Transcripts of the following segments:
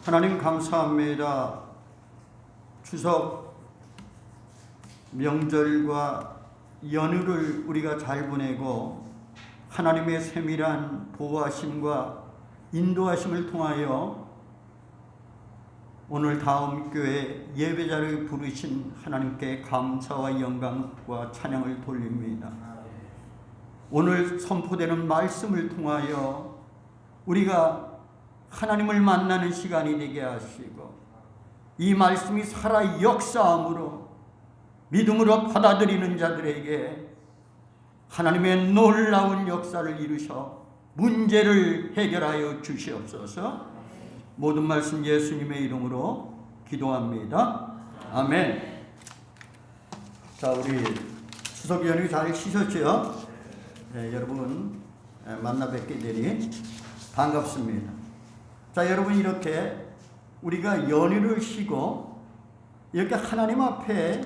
하나님 감사합니다. 추석 명절과 연휴를 우리가 잘 보내고 하나님의 세밀한 보호하심과 인도하심을 통하여 오늘 다음 교회 예배자를 부르신 하나님께 감사와 영광과 찬양을 돌립니다. 오늘 선포되는 말씀을 통하여 우리가 하나님을 만나는 시간이 되게 하시고 이 말씀이 살아 역사함으로 믿음으로 받아들이는 자들에게 하나님의 놀라운 역사를 이루셔 문제를 해결하여 주시옵소서. 모든 말씀 예수님의 이름으로 기도합니다. 아멘. 자, 우리 추석 연휴 잘 쉬셨죠? 네, 여러분 만나 뵙게 되니 반갑습니다. 자, 여러분, 이렇게 우리가 연휴를 쉬고 이렇게 하나님 앞에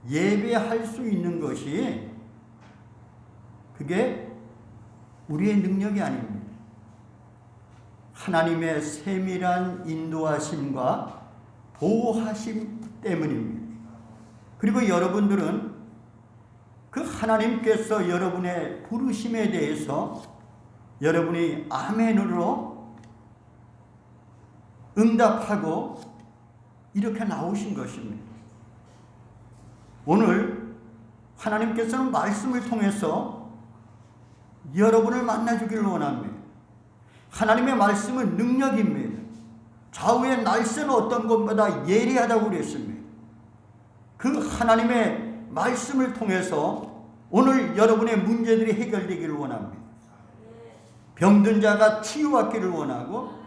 예배할 수 있는 것이 그게 우리의 능력이 아닙니다. 하나님의 세밀한 인도하심과 보호하심 때문입니다. 그리고 여러분들은 그 하나님께서 여러분의 부르심에 대해서 여러분이 아멘으로 응답하고 이렇게 나오신 것입니다. 오늘 하나님께서는 말씀을 통해서 여러분을 만나주기를 원합니다. 하나님의 말씀은 능력입니다. 좌우의 날새는 어떤 것보다 예리하다고 그랬습니다. 그 하나님의 말씀을 통해서 오늘 여러분의 문제들이 해결되기를 원합니다. 병든 자가 치유받기를 원하고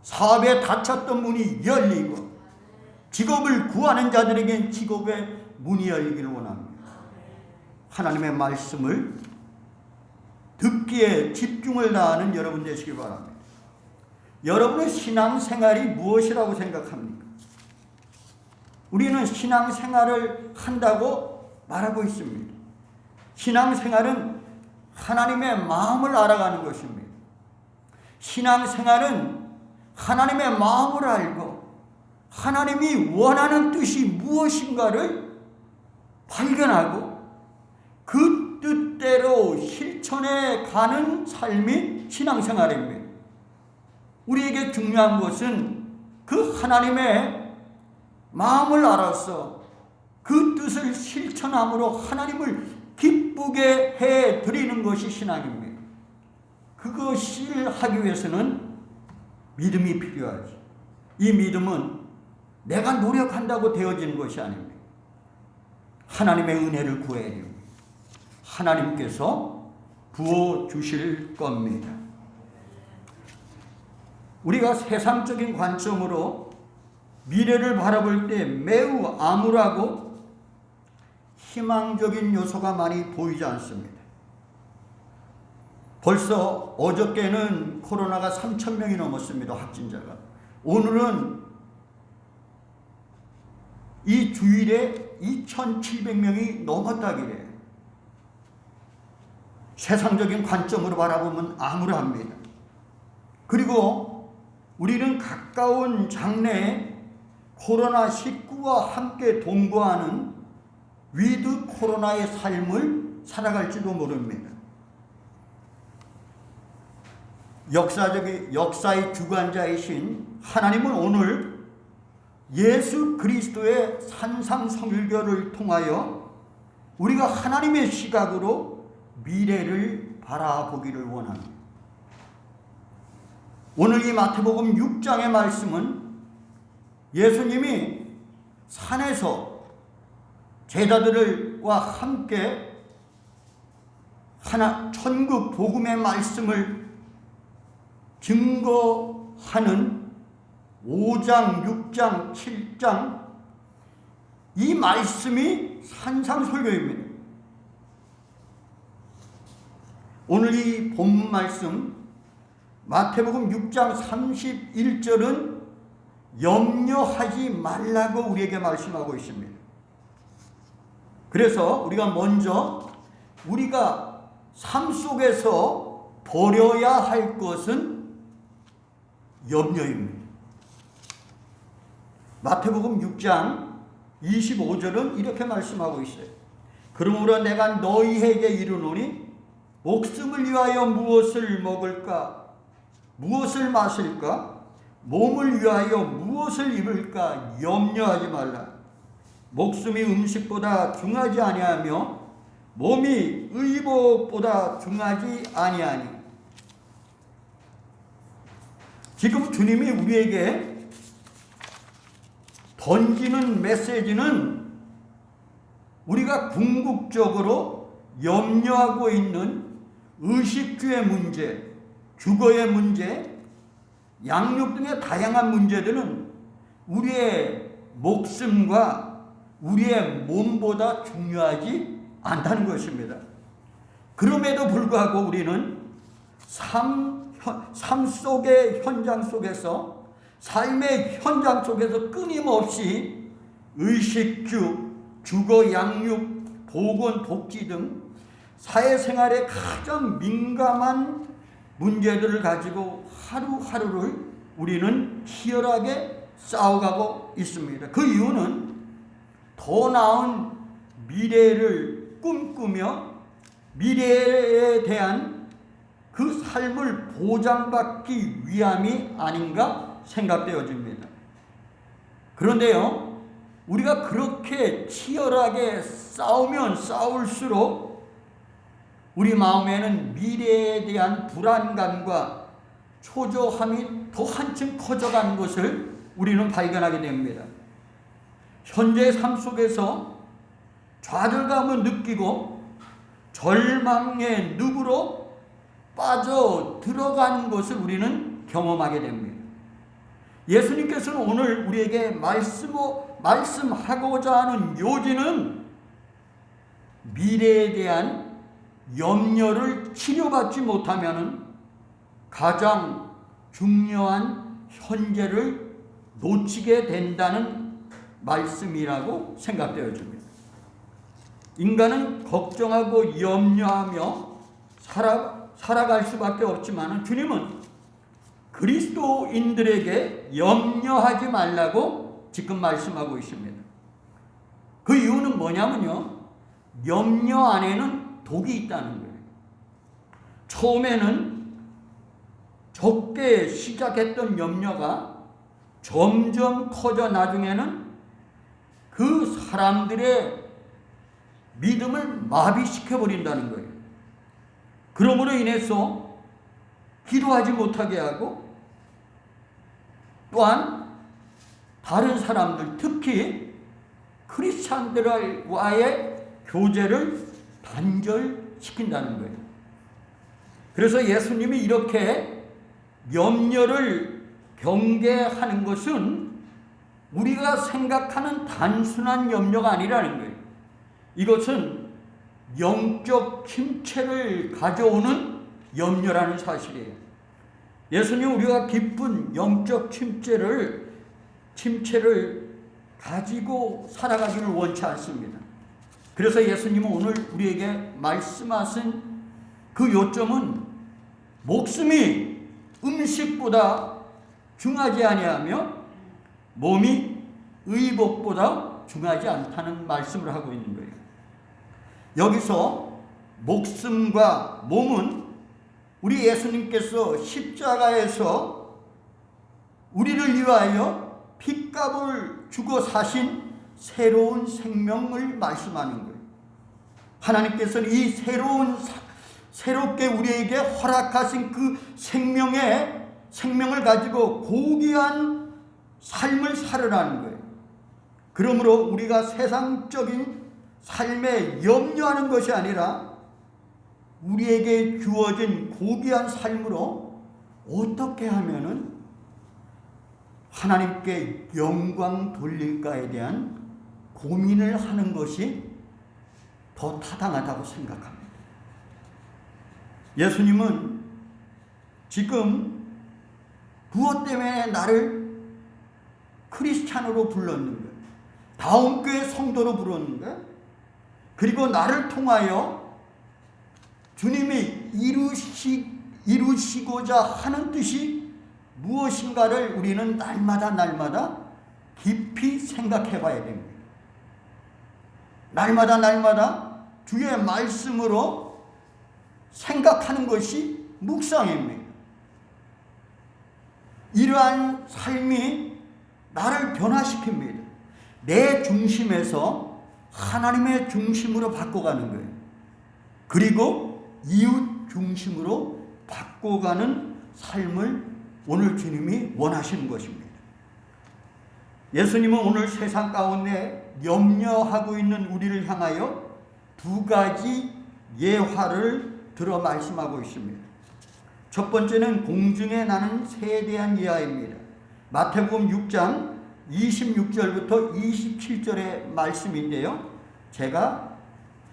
사업에 닫혔던 문이 열리고 직업을 구하는 자들에겐 직업의 문이 열리기를 원합니다. 하나님의 말씀을 듣기에 집중을 다하는 여러분 되시기 바랍니다. 여러분의 신앙생활이 무엇이라고 생각합니까? 우리는 신앙생활을 한다고 말하고 있습니다. 신앙생활은 하나님의 마음을 알아가는 것입니다. 신앙생활은 하나님의 마음을 알고 하나님이 원하는 뜻이 무엇인가를 발견하고 그 뜻대로 실천해 가는 삶이 신앙생활입니다. 우리에게 중요한 것은 그 하나님의 마음을 알아서 그 뜻을 실천함으로 하나님을 기쁘게 해 드리는 것이 신앙입니다. 그것을 하기 위해서는 믿음이 필요하죠. 이 믿음은 내가 노력한다고 되어지는 것이 아닙니다. 하나님의 은혜를 구해야 됩니다. 하나님께서 부어주실 겁니다. 우리가 세상적인 관점으로 미래를 바라볼 때 매우 암울하고 희망적인 요소가 많이 보이지 않습니다. 벌써 어저께는 코로나가 3,000명이 넘었습니다. 확진자가. 오늘은 이 주일에 2,700명이 넘었다기래. 세상적인 관점으로 바라보면 암울합니다. 그리고 우리는 가까운 장래에 코로나19와 함께 동거하는 위드 코로나의 삶을 살아갈지도 모릅니다. 역사의 주관자이신 하나님은 오늘 예수 그리스도의 산상선결을 통하여 우리가 하나님의 시각으로 미래를 바라보기를 원합니다. 오늘 이 마태복음 6장의 말씀은 예수님이 산에서 제자들과 함께 천국 복음의 말씀을 증거하는 5장, 6장, 7장 이 말씀이 산상설교입니다. 오늘 이 본문 말씀 마태복음 6장 31절은 염려하지 말라고 우리에게 말씀하고 있습니다. 그래서 우리가 먼저 우리가 삶 속에서 버려야 할 것은 염려입니다. 마태복음 6장 25절은 이렇게 말씀하고 있어요. 그러므로 내가 너희에게 이르노니 목숨을 위하여 무엇을 먹을까, 무엇을 마실까, 몸을 위하여 무엇을 입을까 염려하지 말라. 목숨이 음식보다 중하지 아니하며 몸이 의복보다 중하지 아니하니. 지금 주님이 우리에게 던지는 메시지는 우리가 궁극적으로 염려하고 있는 의식주의 문제, 주거의 문제, 양육 등의 다양한 문제들은 우리의 목숨과 우리의 몸보다 중요하지 않다는 것입니다. 그럼에도 불구하고 우리는 삶 속의 현장 속에서, 삶의 현장 속에서 끊임없이 의식주, 주거, 양육, 보건, 복지 등 사회생활에 가장 민감한 문제들을 가지고 하루하루를 우리는 치열하게 싸워가고 있습니다. 그 이유는 더 나은 미래를 꿈꾸며 미래에 대한 그 삶을 보장받기 위함이 아닌가 생각되어집니다. 그런데요, 우리가 그렇게 치열하게 싸우면 싸울수록 우리 마음에는 미래에 대한 불안감과 초조함이 더 한층 커져가는 것을 우리는 발견하게 됩니다. 현재의 삶 속에서 좌절감을 느끼고 절망의 늪으로 빠져 들어가는 것을 우리는 경험하게 됩니다. 예수님께서는 오늘 우리에게 말씀하고자 하는 요지는 미래에 대한 염려를 치료받지 못하면 가장 중요한 현재를 놓치게 된다는 말씀이라고 생각되어집니다. 인간은 걱정하고 염려하며 살아갈 수밖에 없지만 주님은 그리스도인들에게 염려하지 말라고 지금 말씀하고 있습니다. 그 이유는 뭐냐면요, 염려 안에는 독이 있다는 거예요. 처음에는 적게 시작했던 염려가 점점 커져 나중에는 그 사람들의 믿음을 마비시켜버린다는 거예요. 그러므로 인해서 기도하지 못하게 하고 또한 다른 사람들, 특히 크리스찬들과의 교제를 단절시킨다는 거예요. 그래서 예수님이 이렇게 염려를 경계하는 것은 우리가 생각하는 단순한 염려가 아니라는 거예요. 이것은 영적 침체를 가져오는 염려라는 사실이에요. 예수님 우리가 깊은 영적 침체를 가지고 살아가기를 원치 않습니다. 그래서 예수님은 오늘 우리에게 말씀하신 그 요점은 목숨이 음식보다 중하지 아니하며 몸이 의복보다 중하지 않다는 말씀을 하고 있는 거예요. 여기서 목숨과 몸은 우리 예수님께서 십자가에서 우리를 위하여 핏값을 주고 사신 새로운 생명을 말씀하는 거예요. 하나님께서는 이 새롭게 우리에게 허락하신 그 생명을 가지고 고귀한 삶을 살으라는 거예요. 그러므로 우리가 세상적인 삶에 염려하는 것이 아니라 우리에게 주어진 고귀한 삶으로 어떻게 하면은 하나님께 영광 돌릴까에 대한 고민을 하는 것이 더 타당하다고 생각합니다. 예수님은 지금 무엇 때문에 나를 크리스찬으로 불렀는가? 다음교회 성도로 불렀는가? 그리고 나를 통하여 주님이 이루시고자 하는 뜻이 무엇인가를 우리는 날마다 깊이 생각해 봐야 됩니다. 날마다 주의 말씀으로 생각하는 것이 묵상입니다. 이러한 삶이 나를 변화시킵니다. 내 중심에서 하나님의 중심으로 바꿔가는 거예요. 그리고 이웃 중심으로 바꿔가는 삶을 오늘 주님이 원하시는 것입니다. 예수님은 오늘 세상 가운데 염려하고 있는 우리를 향하여 두 가지 예화를 들어 말씀하고 있습니다. 첫 번째는 공중에 나는 새에 대한 예화입니다. 마태복음 6장 26절부터 27절의 말씀인데요. 제가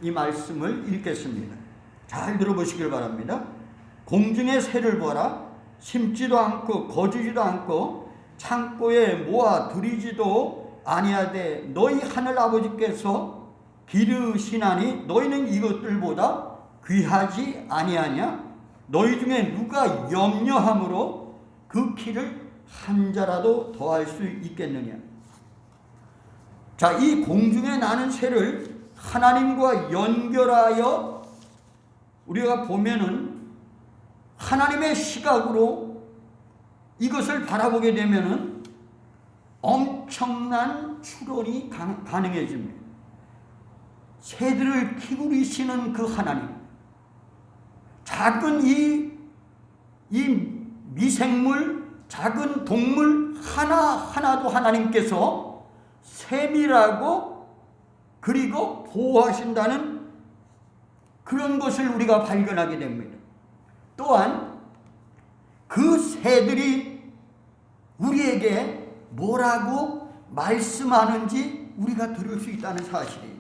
이 말씀을 읽겠습니다. 잘 들어보시길 바랍니다. 공중의 새를 보라. 심지도 않고 거두지도 않고 창고에 모아 들이지도 아니하되 너희 하늘 아버지께서 기르시나니 너희는 이것들보다 귀하지 아니하냐? 너희 중에 누가 염려함으로 그 키를 한 자라도 더할 수 있겠느냐? 자, 이 공중에 나는 새를 하나님과 연결하여 우리가 보면은 하나님의 시각으로 이것을 바라보게 되면은 엄청난 추론이 가능해집니다. 새들을 기르시는 그 하나님, 작은 이 미생물, 작은 동물 하나하나도 하나님께서 세밀하고 그리고 보호하신다는 그런 것을 우리가 발견하게 됩니다. 또한 그 새들이 우리에게 뭐라고 말씀하는지 우리가 들을 수 있다는 사실이에요.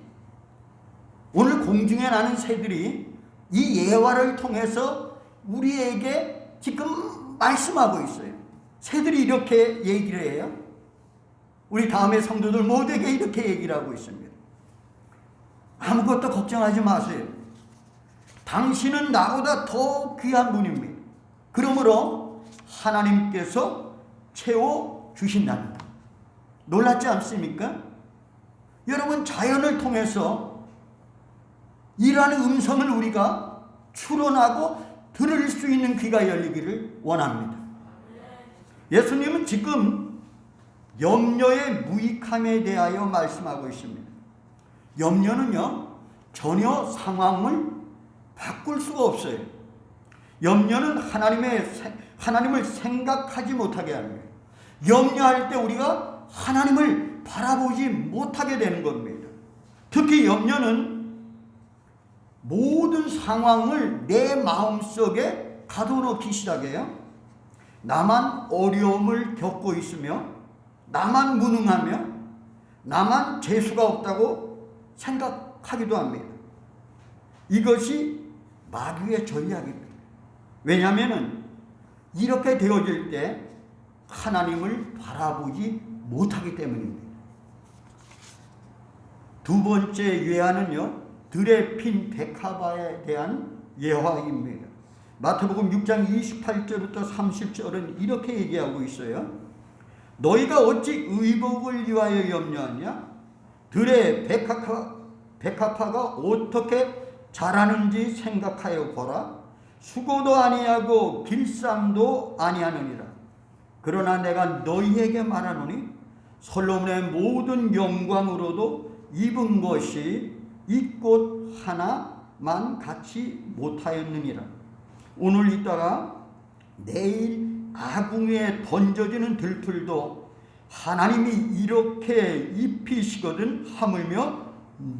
오늘 공중에 나는 새들이 이 예화를 통해서 우리에게 지금 말씀하고 있어요. 새들이 이렇게 얘기를 해요. 우리 다음에 성도들 모두에게 이렇게 얘기를 하고 있습니다. 아무것도 걱정하지 마세요. 당신은 나보다 더 귀한 분입니다. 그러므로 하나님께서 채워주신답니다. 놀랍지 않습니까? 여러분, 자연을 통해서 이러한 음성을 우리가 추론하고 들을 수 있는 귀가 열리기를 원합니다. 예수님은 지금 염려의 무익함에 대하여 말씀하고 있습니다. 염려는요, 전혀 상황을 바꿀 수가 없어요. 염려는 하나님을 생각하지 못하게 합니다. 염려할 때 우리가 하나님을 바라보지 못하게 되는 겁니다. 특히 염려는 모든 상황을 내 마음속에 가둬놓기 시작해요. 나만 어려움을 겪고 있으며 나만 무능하며 나만 재수가 없다고 생각하기도 합니다. 이것이 마귀의 전략입니다. 왜냐하면 이렇게 되어질 때 하나님을 바라보지 못하기 때문입니다. 두 번째 예화는요, 들에 핀 백합화에 대한 예화입니다. 마태복음 6장 28절부터 30절은 이렇게 얘기하고 있어요. 너희가 어찌 의복을 위하여 염려하냐? 들에 백합화가 어떻게 자라는지 생각하여 보라. 수고도 아니하고 길쌈도 아니하느니라. 그러나 내가 너희에게 말하노니 솔로몬의 모든 영광으로도 입은 것이 이 꽃 하나만 갖지 못하였느니라. 오늘 있다가 내일 아궁이에 던져지는 들풀도 하나님이 이렇게 입히시거든 하물며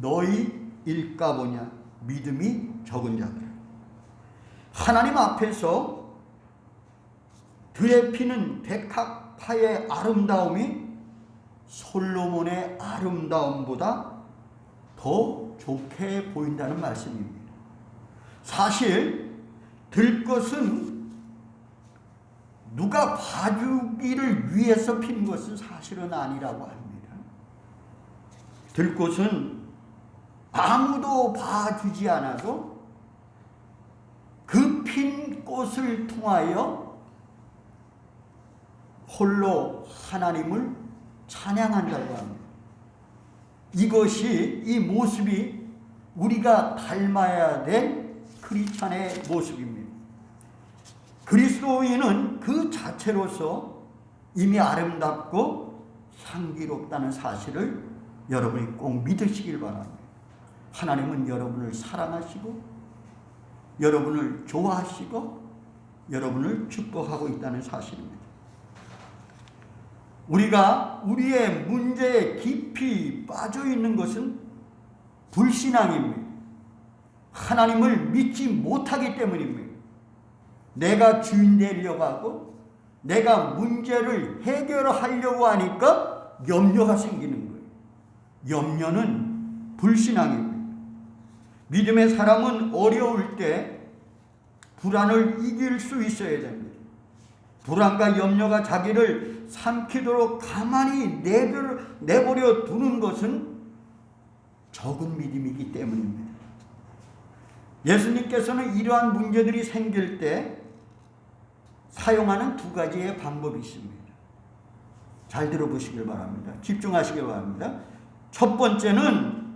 너희일까 보냐. 믿음이 적은 자들. 하나님 앞에서 들에 피는 백합화의 아름다움이 솔로몬의 아름다움보다 더 좋게 보인다는 말씀입니다. 사실 들것은 누가 봐주기를 위해서 핀 것은 사실은 아니라고 합니다. 들꽃은 아무도 봐주지 않아도 그 핀 꽃을 통하여 홀로 하나님을 찬양한다고 합니다. 이것이, 이 모습이 우리가 닮아야 될 크리스찬의 모습입니다. 그리스도인은 그 자체로서 이미 아름답고 향기롭다는 사실을 여러분이 꼭 믿으시길 바랍니다. 하나님은 여러분을 사랑하시고 여러분을 좋아하시고 여러분을 축복하고 있다는 사실입니다. 우리가 우리의 문제에 깊이 빠져 있는 것은 불신앙입니다. 하나님을 믿지 못하기 때문입니다. 내가 주인 되려고 하고 내가 문제를 해결하려고 하니까 염려가 생기는 거예요. 염려는 불신앙입니다. 믿음의 사람은 어려울 때 불안을 이길 수 있어야 됩니다. 불안과 염려가 자기를 삼키도록 가만히 내버려 두는 것은 적은 믿음이기 때문입니다. 예수님께서는 이러한 문제들이 생길 때 사용하는 두 가지의 방법이 있습니다. 잘 들어보시길 바랍니다. 집중하시길 바랍니다. 첫 번째는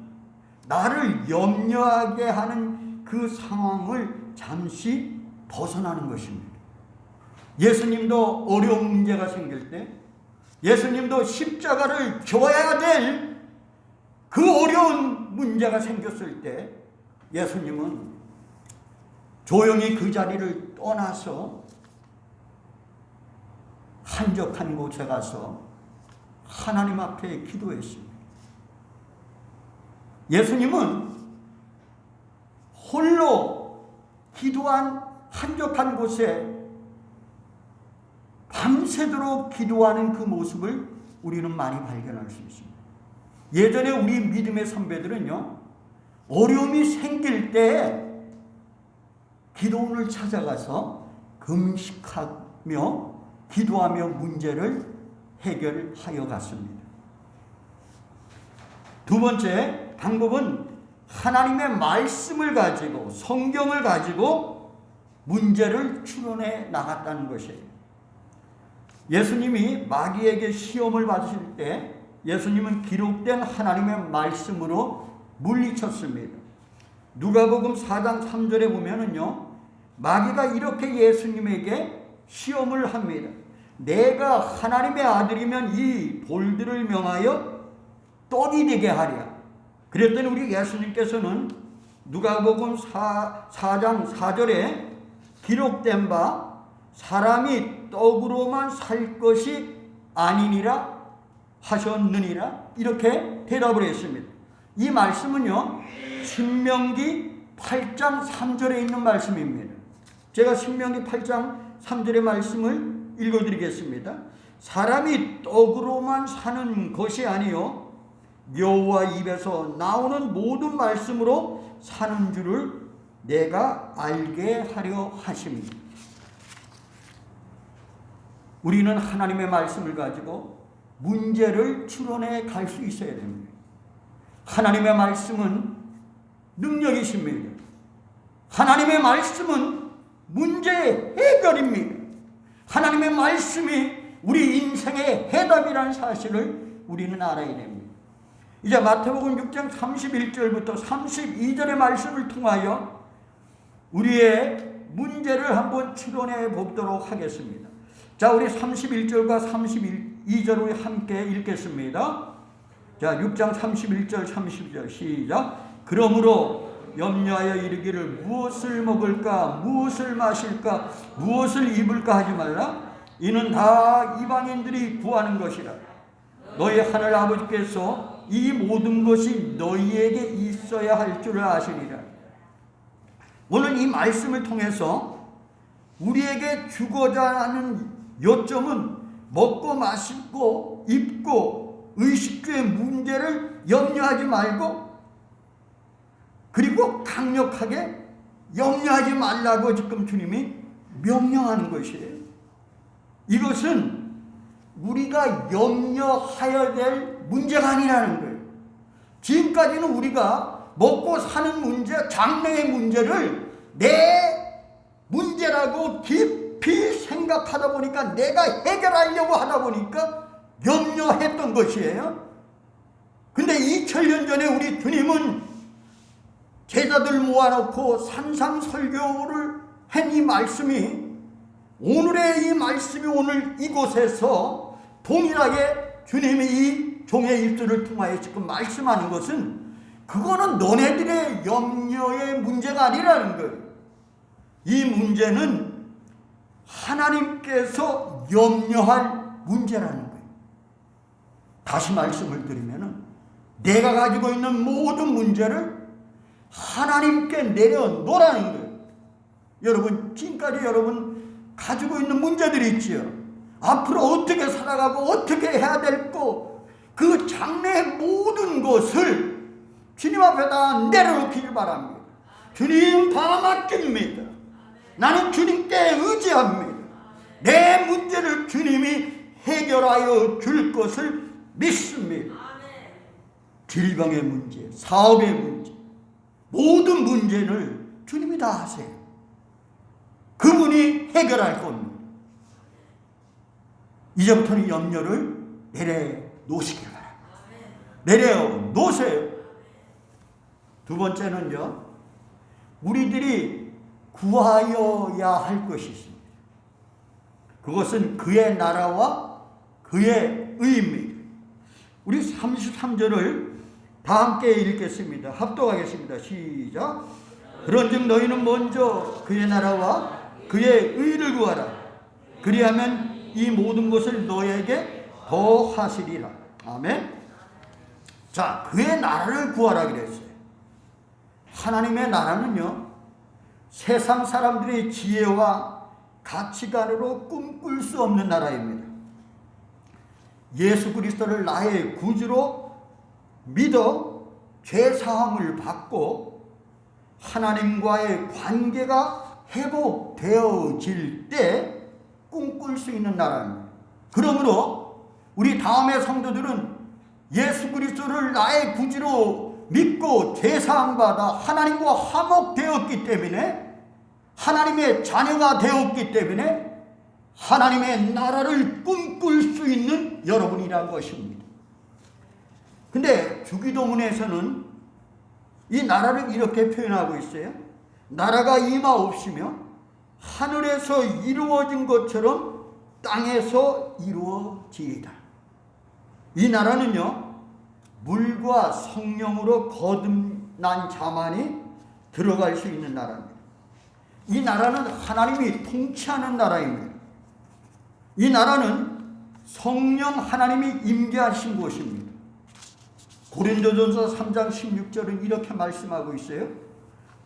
나를 염려하게 하는 그 상황을 잠시 벗어나는 것입니다. 예수님도 어려운 문제가 생길 때, 예수님도 십자가를 져야 될 그 어려운 문제가 생겼을 때 예수님은 조용히 그 자리를 떠나서 한적한 곳에 가서 하나님 앞에 기도했습니다. 예수님은 홀로 기도한 한적한 곳에 밤새도록 기도하는 그 모습을 우리는 많이 발견할 수 있습니다. 예전에 우리 믿음의 선배들은요, 어려움이 생길 때 기도원을 찾아가서 금식하며 기도하며 문제를 해결하여 갔습니다. 두 번째 방법은 하나님의 말씀을 가지고, 성경을 가지고 문제를 추론해 나갔다는 것이에요. 예수님이 마귀에게 시험을 받으실 때 예수님은 기록된 하나님의 말씀으로 물리쳤습니다. 누가복음 4장 3절에 보면은요, 마귀가 이렇게 예수님에게 시험을 합니다. 내가 하나님의 아들이면 이 돌들을 명하여 떡이 되게 하랴. 그랬더니 우리 예수님께서는 누가복음 4장 4절에 기록된 바 사람이 떡으로만 살 것이 아니니라 하셨느니라, 이렇게 대답을 했습니다. 이 말씀은요, 신명기 8장 3절에 있는 말씀입니다. 제가 신명기 8장 3절의 말씀을 읽어드리겠습니다. 사람이 떡으로만 사는 것이 아니요 여호와 입에서 나오는 모든 말씀으로 사는 줄을 내가 알게 하려 하십니다. 우리는 하나님의 말씀을 가지고 문제를 추론해 갈 수 있어야 됩니다. 하나님의 말씀은 능력이십니다. 하나님의 말씀은 문제 해결입니다. 하나님의 말씀이 우리 인생의 해답이라는 사실을 우리는 알아야 됩니다. 이제 마태복음 6장 31절부터 32절의 말씀을 통하여 우리의 문제를 한번 추론해 보도록 하겠습니다. 자, 우리 31절과 32절을 함께 읽겠습니다. 자, 6장 31절 32절 시작. 그러므로 염려하여 이르기를 무엇을 먹을까, 무엇을 마실까, 무엇을 입을까 하지 말라. 이는 다 이방인들이 구하는 것이라. 너희 하늘 아버지께서 이 모든 것이 너희에게 있어야 할 줄을 아시리라. 오늘 이 말씀을 통해서 우리에게 주고자 하는 요점은 먹고 마시고 입고 의식주의 문제를 염려하지 말고, 그리고 강력하게 염려하지 말라고 지금 주님이 명령하는 것이에요. 이것은 우리가 염려하여야 될 문제가 아니라는 거예요. 지금까지는 우리가 먹고 사는 문제, 장래의 문제를 내 문제라고 깊이 깊이 생각하다 보니까, 내가 해결하려고 하다 보니까 염려했던 것이에요. 근데 2000년 전에 우리 주님은 제자들 모아놓고 산상설교를 한 이 말씀이, 오늘의 이 말씀이 오늘 이곳에서 동일하게 주님이 이 종의 입술을 통하여 지금 말씀하는 것은, 그거는 너네들의 염려의 문제가 아니라는 거예요. 이 문제는 하나님께서 염려할 문제라는 거예요. 다시 말씀을 드리면은, 내가 가지고 있는 모든 문제를 하나님께 내려놓으라는 거예요. 여러분, 지금까지 여러분 가지고 있는 문제들이 있지요. 앞으로 어떻게 살아가고 어떻게 해야 될 거, 그 장래의 모든 것을 주님 앞에다 내려놓기를 바랍니다. 주님 다 맡깁니다. 나는 주님께 의지합니다. 내 문제를 주님이 해결하여 줄 것을 믿습니다. 질병의 문제, 사업의 문제, 모든 문제를 주님이 다 하세요. 그분이 해결할 겁니다. 이제부터는 염려를 내려놓으시길 바랍니다. 내려놓으세요. 두 번째는요, 우리들이 구하여야 할 것이 있습니다. 그것은 그의 나라와 그의 의입니다. 우리 33절을 다 함께 읽겠습니다. 합독하겠습니다. 시작. 그런즉 너희는 먼저 그의 나라와 그의 의를 구하라. 그리하면 이 모든 것을 너에게 더하시리라. 아멘. 자, 그의 나라를 구하라 그랬어요. 하나님의 나라는요, 세상 사람들의 지혜와 가치관으로 꿈꿀 수 없는 나라입니다. 예수 그리스도를 나의 구주로 믿어 죄사함을 받고 하나님과의 관계가 회복되어질 때 꿈꿀 수 있는 나라입니다. 그러므로 우리 다음의 성도들은 예수 그리스도를 나의 구주로 믿고 죄사함 받아 하나님과 화목되었기 때문에, 하나님의 자녀가 되었기 때문에 하나님의 나라를 꿈꿀 수 있는 여러분이라는 것입니다. 근데 주기도문에서는 이 나라를 이렇게 표현하고 있어요. 나라가 임하옵시며 하늘에서 이루어진 것처럼 땅에서 이루어지이다. 이 나라는요, 물과 성령으로 거듭난 자만이 들어갈 수 있는 나라입니다. 이 나라는 하나님이 통치하는 나라입니다. 이 나라는 성령 하나님이 임재하신 곳입니다. 고린도전서 3장 16절은 이렇게 말씀하고 있어요.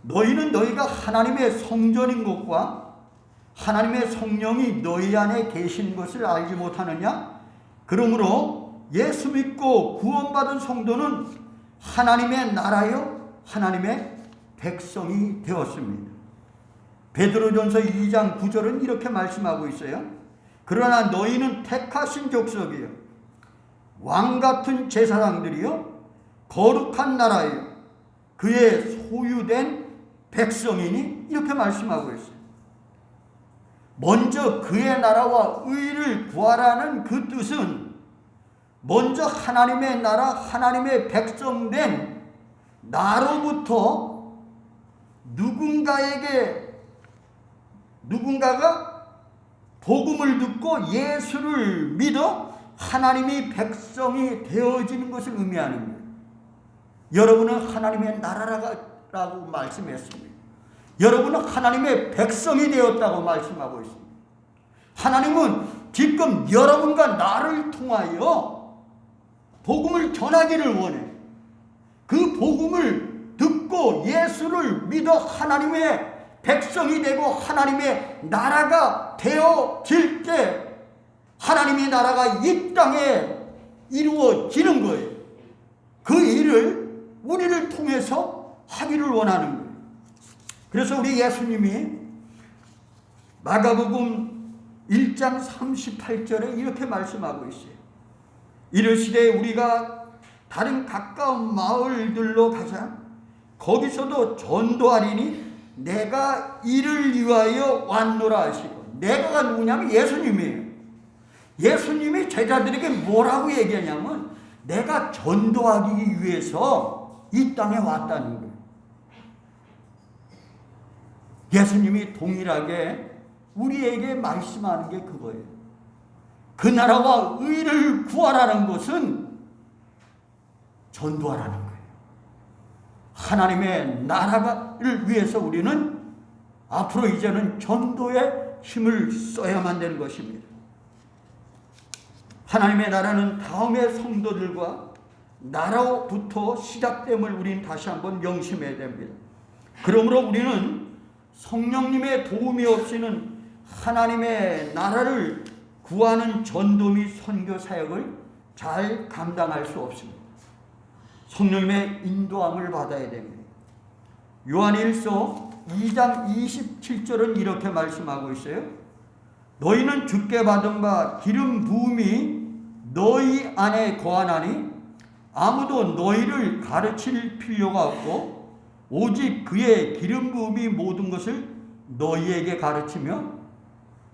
너희는 너희가 하나님의 성전인 것과 하나님의 성령이 너희 안에 계신 것을 알지 못하느냐? 그러므로 예수 믿고 구원받은 성도는 하나님의 나라요 하나님의 백성이 되었습니다. 베드로전서 2장 9절은 이렇게 말씀하고 있어요. 그러나 너희는 택하신 족속이요 왕같은 제사장들이요 거룩한 나라요 그의 소유된 백성이니, 이렇게 말씀하고 있어요. 먼저 그의 나라와 의를 구하라는 그 뜻은, 먼저 하나님의 나라, 하나님의 백성된 나로부터 누군가가 복음을 듣고 예수를 믿어 하나님이 백성이 되어지는 것을 의미하는 거예요. 여러분은 하나님의 나라라고 말씀했습니다. 여러분은 하나님의 백성이 되었다고 말씀하고 있습니다. 하나님은 지금 여러분과 나를 통하여 복음을 전하기를 원해. 그 복음을 듣고 예수를 믿어 하나님의 백성이 되고 하나님의 나라가 되어질 때 하나님의 나라가 이 땅에 이루어지는 거예요. 그 일을 우리를 통해서 하기를 원하는 거예요. 그래서 우리 예수님이 마가복음 1장 38절에 이렇게 말씀하고 있어요. 이르시되 우리가 다른 가까운 마을들로 가자. 거기서도 전도하리니 내가 이를 위하여 왔노라 하시고 내가가 누구냐면 예수님이에요. 예수님이 제자들에게 뭐라고 얘기하냐면 내가 전도하기 위해서 이 땅에 왔다는 거예요. 예수님이 동일하게 우리에게 말씀하는 게 그거예요. 그 나라와 의를 구하라는 것은 전도하라는 거예요. 하나님의 나라를 위해서 우리는 앞으로 이제는 전도에 힘을 써야만 되는 것입니다. 하나님의 나라는 다음의 성도들과 나라부터 시작됨을 우리는 다시 한번 명심해야 됩니다. 그러므로 우리는 성령님의 도움이 없이는 하나님의 나라를 구하는 전도 및 선교 사역을 잘 감당할 수 없습니다. 성령님의 인도함을 받아야 됩니다. 요한일서 2장 27절은 이렇게 말씀하고 있어요. 너희는 주께 받은 바 기름 부음이 너희 안에 거하나니 아무도 너희를 가르칠 필요가 없고 오직 그의 기름 부음이 모든 것을 너희에게 가르치며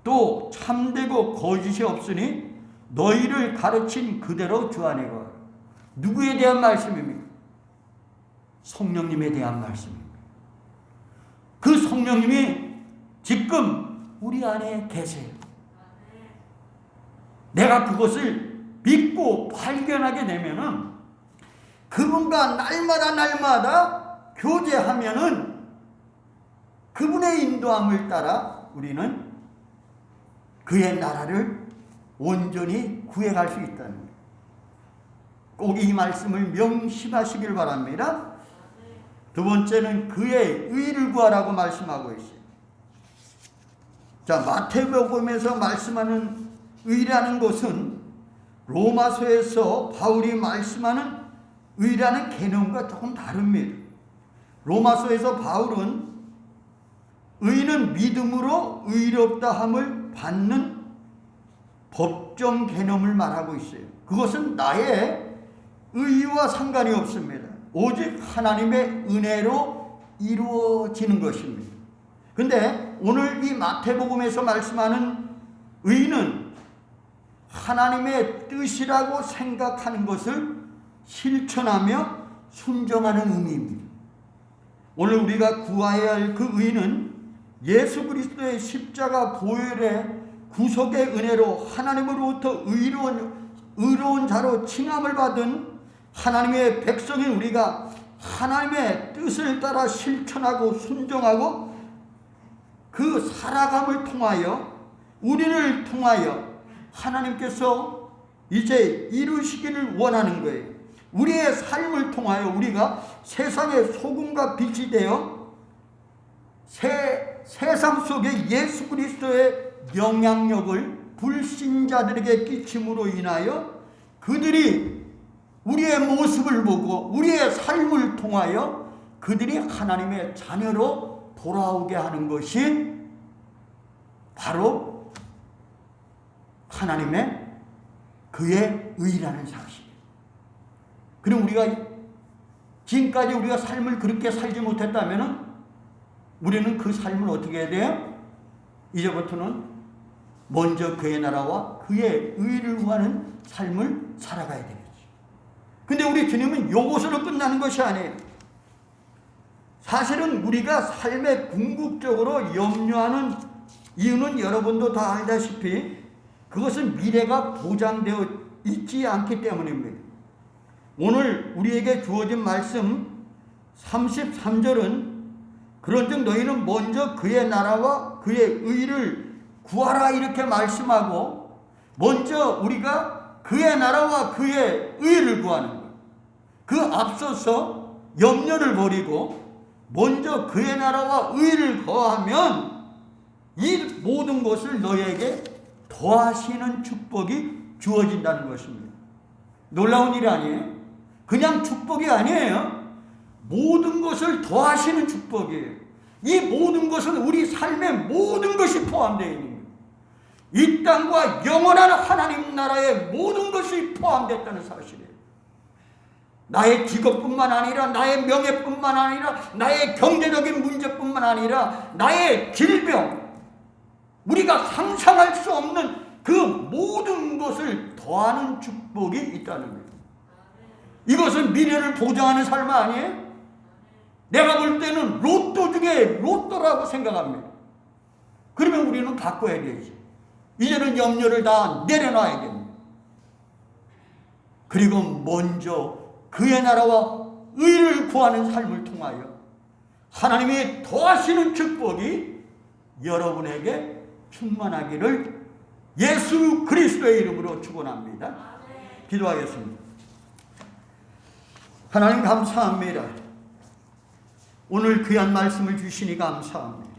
또 참되고 거짓이 없으니 너희를 가르친 그대로 주 안에 거하라. 누구에 대한 말씀입니까? 성령님에 대한 말씀입니다. 그 성령님이 지금 우리 안에 계세요. 내가 그것을 믿고 발견하게 되면은 그분과 날마다 교제하면은 그분의 인도함을 따라 우리는 그의 나라를 온전히 구해갈 수 있다는 거예요. 꼭 이 말씀을 명심하시길 바랍니다. 두 번째는 그의 의를 구하라고 말씀하고 있어요. 자, 마태복음에서 말씀하는 의라는 것은 로마서에서 바울이 말씀하는 의라는 개념과 조금 다릅니다. 로마서에서 바울은 의는 믿음으로 의롭다 함을 받는 법정 개념을 말하고 있어요. 그것은 나의 의와 상관이 없습니다. 오직 하나님의 은혜로 이루어지는 것입니다. 근데 오늘 이 마태복음에서 말씀하는 의는 하나님의 뜻이라고 생각하는 것을 실천하며 순종하는 의미입니다. 오늘 우리가 구해야 할 그 의는 예수 그리스도의 십자가 보혈의 구속의 은혜로 하나님으로부터 의로운 자로 칭함을 받은 하나님의 백성인 우리가 하나님의 뜻을 따라 실천하고 순종하고 그 살아감을 통하여 우리를 통하여 하나님께서 이제 이루시기를 원하는 거예요. 우리의 삶을 통하여 우리가 세상의 소금과 빛이 되어 세상 속에 예수 그리스도의 영향력을 불신자들에게 끼침으로 인하여 그들이 우리의 모습을 보고 우리의 삶을 통하여 그들이 하나님의 자녀로 돌아오게 하는 것이 바로 하나님의 그의 의라는 사실이에요. 그럼 우리가 지금까지 우리가 삶을 그렇게 살지 못했다면 우리는 그 삶을 어떻게 해야 돼요? 이제부터는 먼저 그의 나라와 그의 의를 구하는 삶을 살아가야 되겠죠. 근데 우리 주님은 요것으로 끝나는 것이 아니에요. 사실은 우리가 삶에 궁극적으로 염려하는 이유는 여러분도 다 알다시피 그것은 미래가 보장되어 있지 않기 때문입니다. 오늘 우리에게 주어진 말씀 33절은 그런즉 너희는 먼저 그의 나라와 그의 의를 구하라 이렇게 말씀하고 먼저 우리가 그의 나라와 그의 의를 구하는 거예요. 그 앞서서 염려를 버리고 먼저 그의 나라와 의를 거하면 이 모든 것을 너희에게 더하시는 축복이 주어진다는 것입니다. 놀라운 일 아니에요? 그냥 축복이 아니에요. 모든 것을 더하시는 축복이에요. 이 모든 것은 우리 삶의 모든 것이 포함되어 있는 거예요. 이 땅과 영원한 하나님 나라의 모든 것이 포함됐다는 사실이에요. 나의 직업뿐만 아니라 나의 명예뿐만 아니라 나의 경제적인 문제뿐만 아니라 나의 질병, 우리가 상상할 수 없는 그 모든 것을 더하는 축복이 있다는 거예요. 이것은 미래를 보장하는 삶 아니에요? 내가 볼 때는 로또 중에 로또라고 생각합니다. 그러면 우리는 바꿔야 되지. 이제는 염려를 다 내려놔야 됩니다. 그리고 먼저 그의 나라와 의를 구하는 삶을 통하여 하나님이 더하시는 축복이 여러분에게 충만하기를 예수 그리스도의 이름으로 축원합니다. 기도하겠습니다. 하나님 감사합니다. 오늘 귀한 말씀을 주시니 감사합니다.